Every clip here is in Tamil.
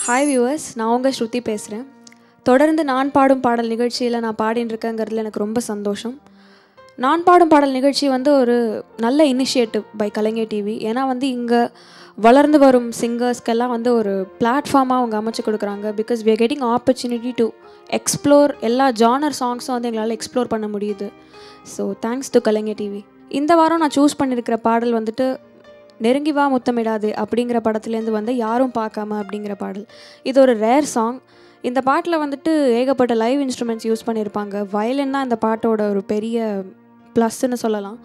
ஹாய் வியூவர்ஸ், நான் உங்கள் ஸ்ருதி பேசுகிறேன். தொடர்ந்து நான் பாடும் பாடல் நிகழ்ச்சியில் நான் பாடின்னு இருக்கேங்கிறதுல எனக்கு ரொம்ப சந்தோஷம். நான் பாடும் பாடல் நிகழ்ச்சி ஒரு நல்ல இனிஷியேட்டிவ் பை கலைஞர் டிவி. ஏன்னா இங்கே வளர்ந்து வரும் சிங்கர்ஸ்க்கெல்லாம் ஒரு பிளாட்ஃபார்மாக அவங்க அமைச்சு கொடுக்குறாங்க. Because we are getting opportunity to explore எல்லா ஜானர் சாங்ஸும் எங்களால் எக்ஸ்ப்ளோர் பண்ண முடியுது. So thanks to Kalaignar TV. இந்த வாரம் நான் சூஸ் பண்ணியிருக்கிற பாடல் நெருங்கி வா முத்தமிடாது அப்படிங்கிற படத்துலேருந்து யாரும் பார்க்காம அப்படிங்கிற பாடல். இது ஒரு ரேர் சாங். இந்த பாட்டில் ஏகப்பட்ட லைவ் இன்ஸ்ட்ருமெண்ட்ஸ் யூஸ் பண்ணியிருப்பாங்க. வயலின் தான் இந்த பாட்டோட ஒரு பெரிய ப்ளஸ்ன்னு சொல்லலாம்.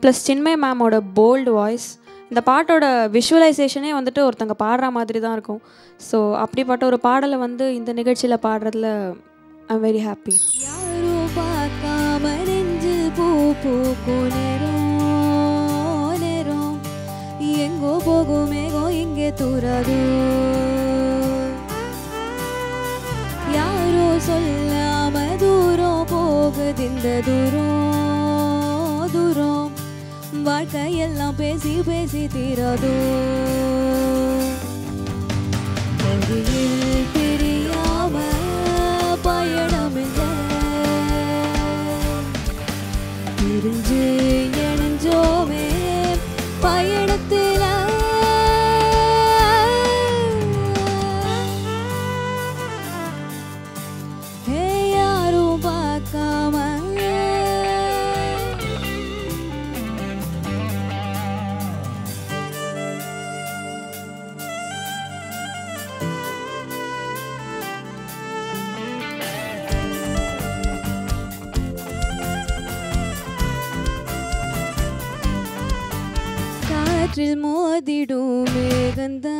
ப்ளஸ் சின்மய் மேமோட போல்டு வாய்ஸ். இந்த பாட்டோட விஷுவலைசேஷனே ஒருத்தங்க பாடுற மாதிரி தான் இருக்கும். ஸோ அப்படிப்பட்ட ஒரு பாடலை இந்த நிகழ்ச்சியில் பாடுறதுல ஐ எம் வெரி ஹாப்பி. எங்கோ போகுமேகோ இங்கே தூராது, யாரோ சொல்லாம தூரம் போகுது இந்த தூரம் தூரம், வாழ்க்கையெல்லாம் பேசி பேசி தீராதோ, வழியில் பிரியாம பயணமில்லை, பிரிஞ்சு இணைஞ்சோமே பயணத்தில் யாரும் பார்க்காம காற்றில் மோதிடும் மேகந்தா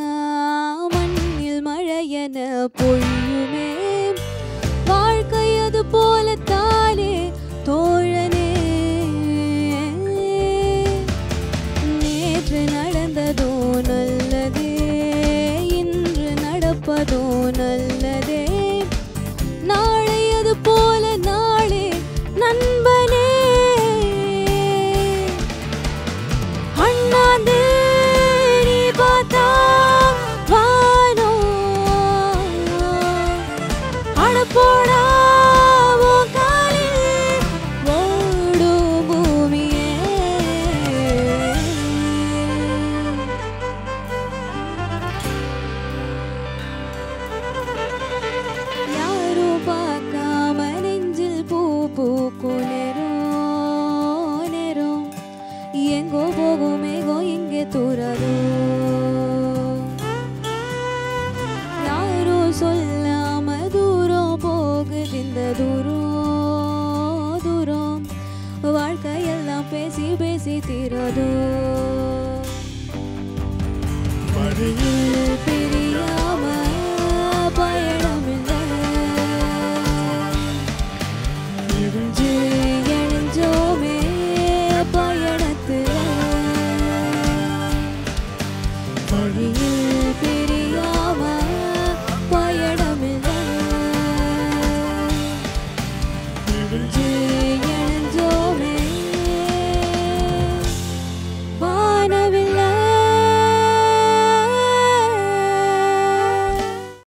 மண்ணில் மழையென பொழியுமே, வாழ்க்கை அது போலத்தானே தோழ